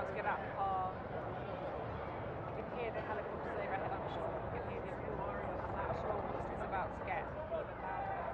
to get out of the car. You can hear the helicopters overhead, I'm sure. You can hear the applause, and that assurance is about to get even louder.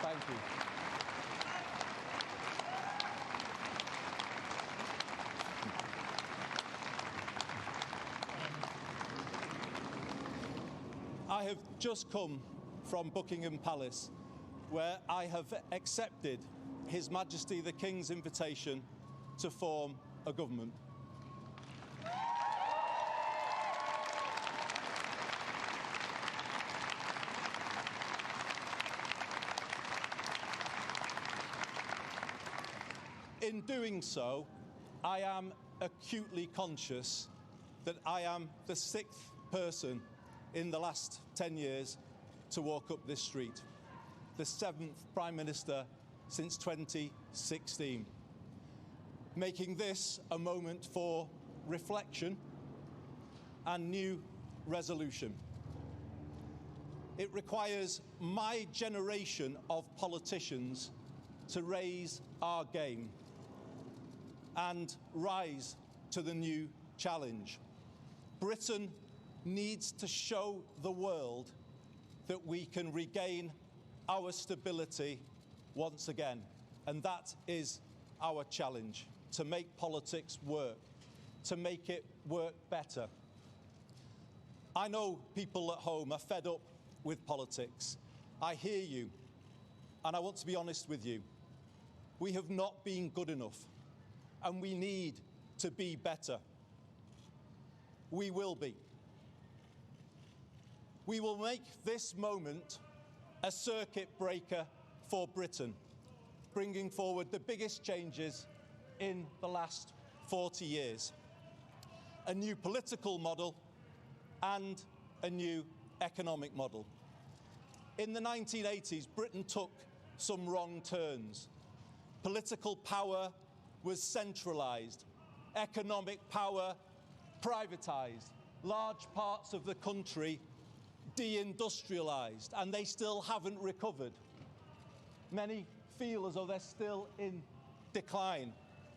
Thank you. I have just come from Buckingham Palace, where I have accepted His Majesty the King's invitation to form a government. In doing so, I am acutely conscious that I am the 6th person in the last 10 years to walk up this street, the 7th Prime Minister since 2016, making this a moment for reflection and new resolution. It requires my generation of politicians to raise our game and rise to the new challenge. Britain needs to show the world that we can regain our stability once again. And that is our challenge, to make politics work, to make it work better. I know people at home are fed up with politics. I hear you, and I want to be honest with you. We have not been good enough, and we need to be better. We will be. We will make this moment a circuit breaker for Britain, bringing forward the biggest changes in the last 40 years. A new political model and a new economic model. In the 1980s, Britain took some wrong turns. Political power was centralised, economic power privatised, large parts of the country deindustrialised, and they still haven't recovered. Many feel as though they're still in decline,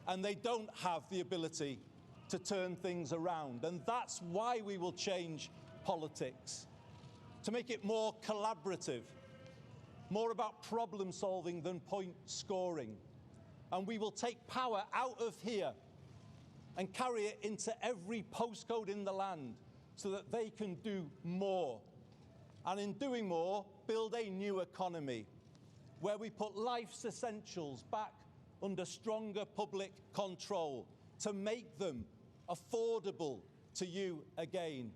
and they don't have the ability to turn things around. And that's why we will change politics, to make it more collaborative, more about problem solving than point scoring. And we will take power out of here and carry it into every postcode in the land so that they can do more. And in doing more, build a new economy where we put life's essentials back under stronger public control to make them affordable to you again.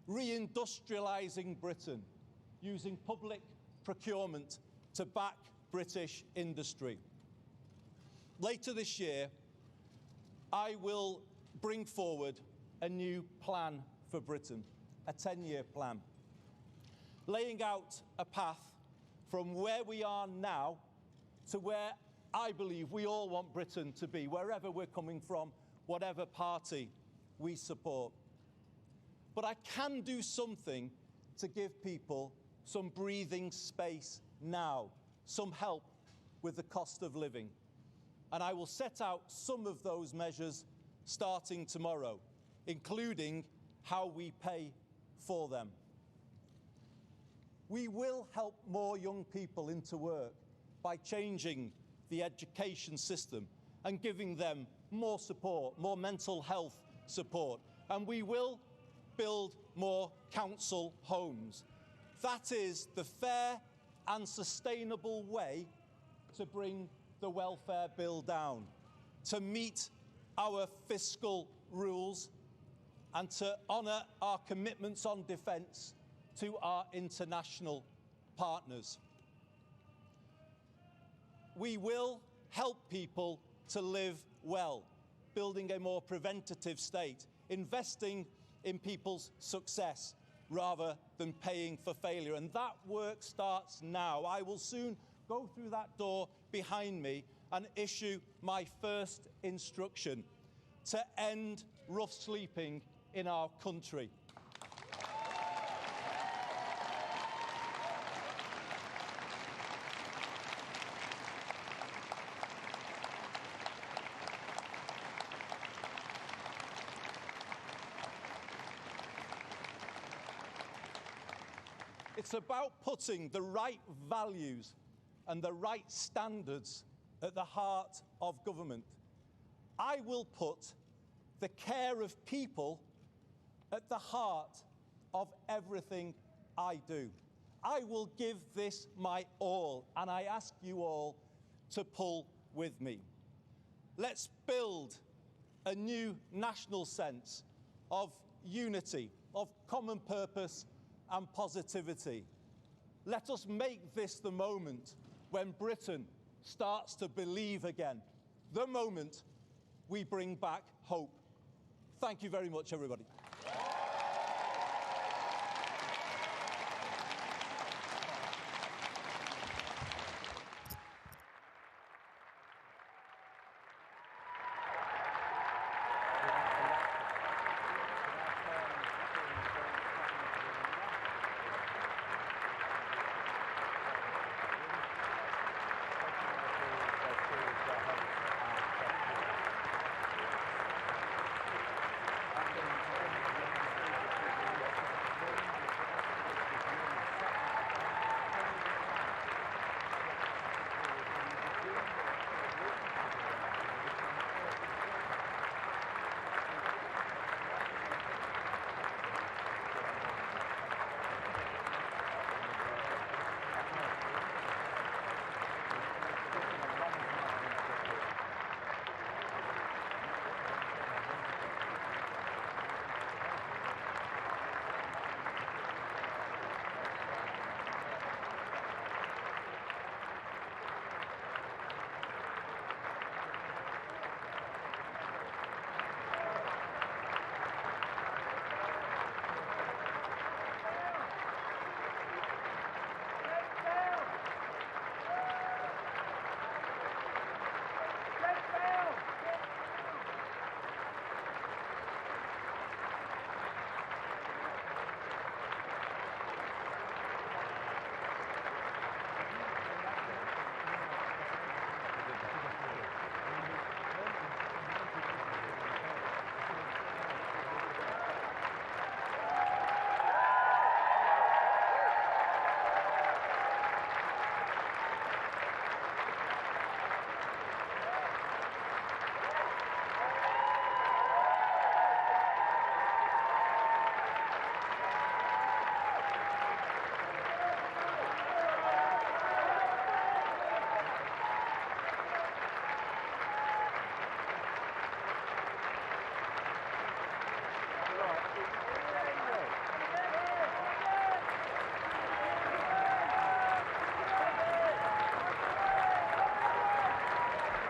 Reindustrialising Britain, using public procurement to back British industry. Later this year, I will bring forward a new plan for Britain, a 10-year plan, laying out a path from where we are now to where I believe we all want Britain to be, wherever we're coming from, whatever party we support. But I can do something to give people some breathing space now, some help with the cost of living. And I will set out some of those measures starting tomorrow, including how we pay for them. We will help more young people into work by changing the education system and giving them more support, more mental health support. And we will build more council homes. That is the fair and sustainable way to bring the welfare bill down, to meet our fiscal rules and to honour our commitments on defence to our international partners. We will help people to live well, building a more preventative state, investing in people's success rather than paying for failure. And that work starts now. I will soon go through that door behind me and issue my first instruction to end rough sleeping in our country. It's about putting the right values and the right standards at the heart of government. I will put the care of people at the heart of everything I do. I will give this my all, and I ask you all to pull with me. Let's build a new national sense of unity, of common purpose and positivity. Let us make this the moment when Britain starts to believe again, the moment we bring back hope. Thank you very much, everybody.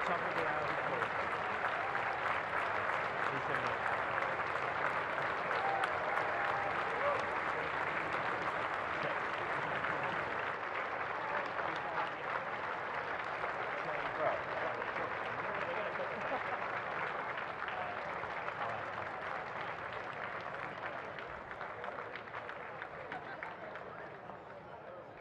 top of the hour.